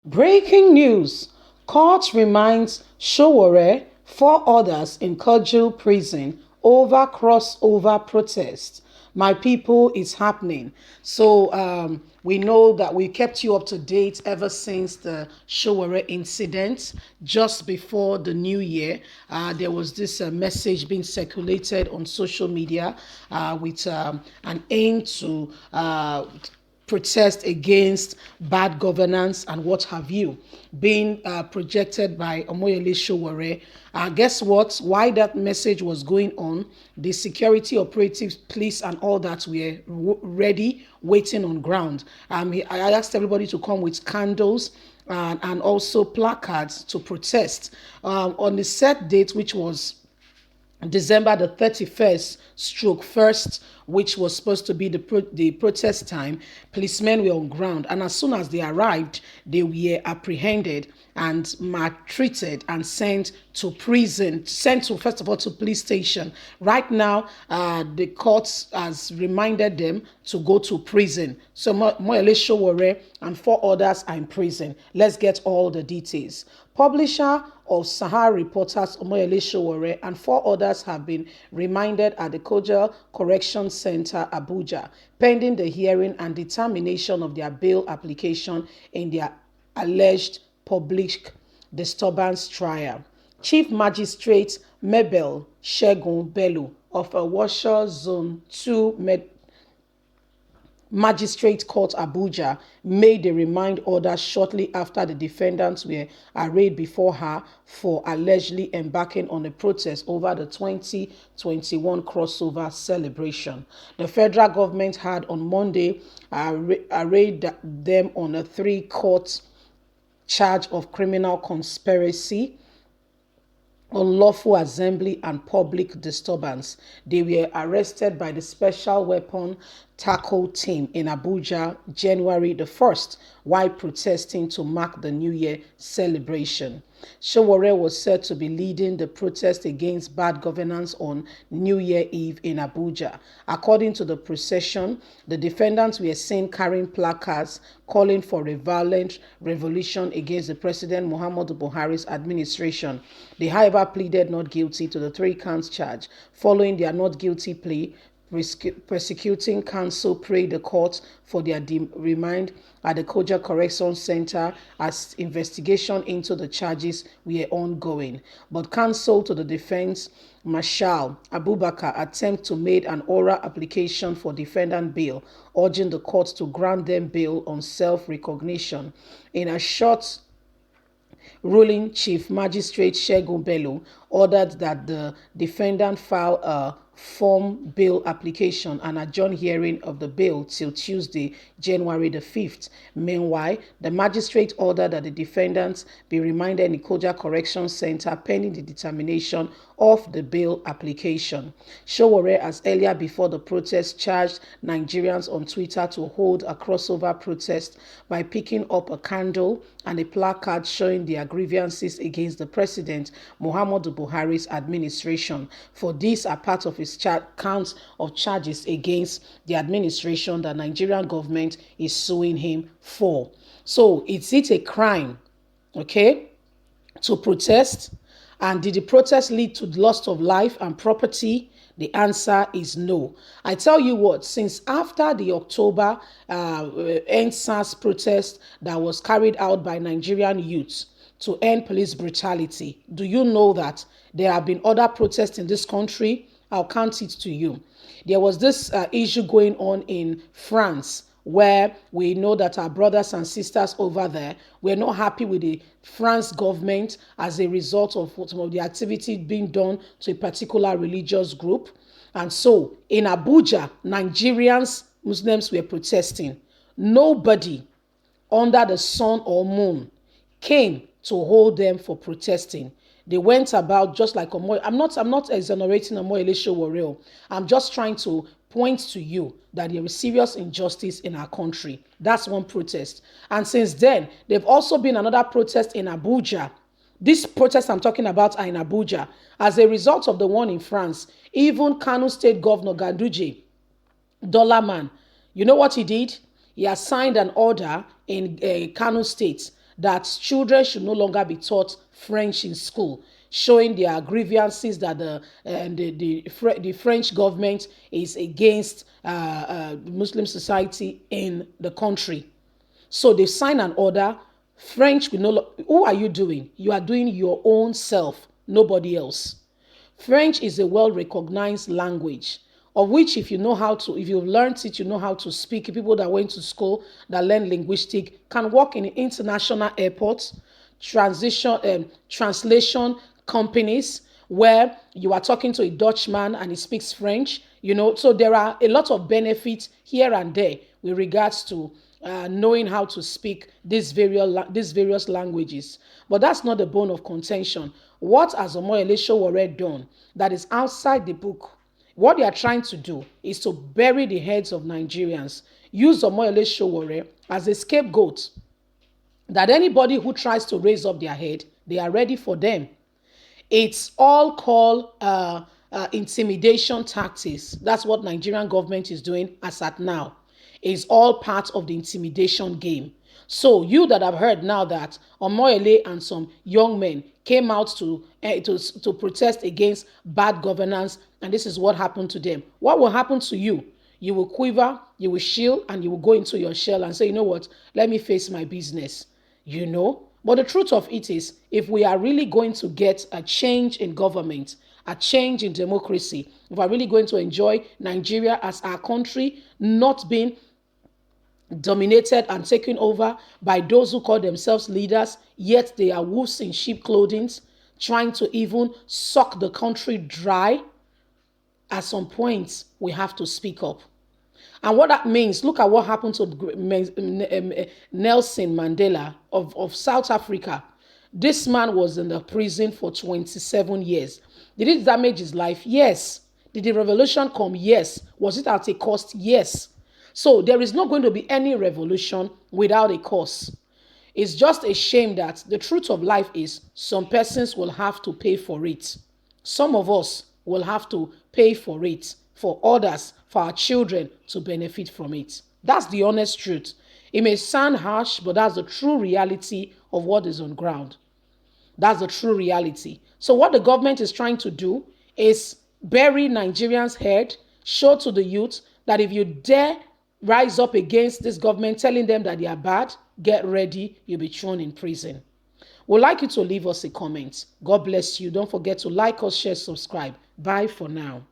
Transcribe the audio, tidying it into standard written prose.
Breaking news. Court reminds Sowore, 4 others in Kujul prison over crossover protest. My people, it's happening. So we know that we kept you up to date ever since the Sowore incident just before the new year. There was this message being circulated on social media with an aim to protest against bad governance and what have you, being projected by Omoyele Sowore. Guess what? Why that message was going on, the security operatives, police, and all that were ready, waiting on ground. I asked everybody to come with candles and also placards to protest. On the set date, which was December the 31st, stroke 1st, which was supposed to be the protest time, policemen were on ground. And as soon as they arrived, they were apprehended and maltreated and sent to prison, sent to, first of all, to police station. Right now, the court has reminded them to go to prison. So Moyele Sowore and 4 others are in prison. Let's get all the details. Publisher of Sahara Reporters Omoyele Sowore and 4 others have been remanded at the Kujul Correction Center, Abuja, pending the hearing and determination of their bail application in their alleged public disturbance trial. Chief Magistrate Mabel Shegun Bello of Washer Zone 2 Magistrate Court Abuja made the remand order shortly after the defendants were arraigned before her for allegedly embarking on a protest over the 2021 crossover celebration. The federal government had on Monday arraigned them on a 3-count charge of criminal conspiracy, unlawful assembly, and public disturbance. They were arrested by the Special Weapon Tackle Team in Abuja January the 1st while protesting to mark the New Year celebration. Sowore was said to be leading the protest against bad governance on New Year Eve in Abuja. According to the procession, the defendants were seen carrying placards calling for a violent revolution against the President Muhammadu Buhari's administration. They, however, pleaded not guilty to the 3-count charge. Following their not guilty plea, prosecuting counsel prayed the court for their remand at the Kujul Correction Center as investigation into the charges were ongoing. But counsel to the defense, Marshal Abubakar, attempted to make an oral application for defendant bail, urging the court to grant them bail on self-recognition. In a short ruling, Chief Magistrate Shegun Bello ordered that the defendant file a form bail application and adjourn hearing of the bail till Tuesday, January the 5th. Meanwhile, the magistrate ordered that the defendants be remanded in the Kujul Correction Center pending the determination of the bail application. Sowore, as earlier before the protest, charged Nigerians on Twitter to hold a crossover protest by picking up a candle and a placard showing their grievances against the President Muhammadu Buhari's administration. For these are part of his counts of charges against the administration that Nigerian government is suing him for. So, is it a crime, okay, to protest? And did the protest lead to the loss of life and property? The answer is no. I tell you what, since after the October End SARS protest that was carried out by Nigerian youths to end police brutality, do you know that there have been other protests in this country? I'll count it to you. There was this issue going on in France, where we know that our brothers and sisters over there were not happy with the France government as a result of some of the activity being done to a particular religious group. And so in Abuja, Nigerians, Muslims were protesting. Nobody under the sun or moon came to hold them for protesting. They went about just like Omoyele. I'm not exonerating Omoyele Sowore. I'm just trying to point to you that there is serious injustice in our country. That's one protest. And since then, there've also been another protest in Abuja. These protests I'm talking about are in Abuja. As a result of the one in France, even Kano State Governor Ganduje, Dollarman, you know what he did? He has signed an order in Kano State that children should no longer be taught French in school, showing their grievances that the French government is against Muslim society in the country. So they sign an order. French will no who are you doing? You are doing your own self, nobody else. French is a well-recognized language of which if you've learned it, you know how to speak. People that went to school that learn linguistic can work in international airports, translation companies where you are talking to a Dutchman and he speaks French. So there are a lot of benefits here and there with regards to knowing how to speak these various languages. But that's not the bone of contention. What has Omoyele Sowore done that is outside the book? What they are trying to do is to bury the heads of Nigerians, use Omoyele Sowore as a scapegoat, that anybody who tries to raise up their head, they are ready for them. It's all called intimidation tactics. That's what Nigerian government is doing as at now. It's all part of the intimidation game. So you that have heard now that Omoyele and some young men came out to protest against bad governance, and this is what happened to them. What will happen to you? You will quiver, you will shield, and you will go into your shell and say, you know what, let me face my business. But the truth of it is, if we are really going to get a change in government, a change in democracy, if we are really going to enjoy Nigeria as our country, not being dominated and taken over by those who call themselves leaders, yet they are wolves in sheep clothing, trying to even suck the country dry, at some point, we have to speak up. And what that means, look at what happened to Nelson Mandela of South Africa. This man was in the prison for 27 years. Did it damage his life? Yes. Did the revolution come? Yes. Was it at a cost? Yes. So there is not going to be any revolution without a cost. It's just a shame that the truth of life is some persons will have to pay for it. Some of us will have to pay for it, for others, for our children to benefit from it. That's the honest truth. It may sound harsh, but that's the true reality of what is on ground. That's the true reality. So what the government is trying to do is bury Nigerians' head, show to the youth that if you dare rise up against this government, telling them that they are bad, get ready, you'll be thrown in prison. We'd like you to leave us a comment. God bless you. Don't forget to like us, share, subscribe. Bye for now.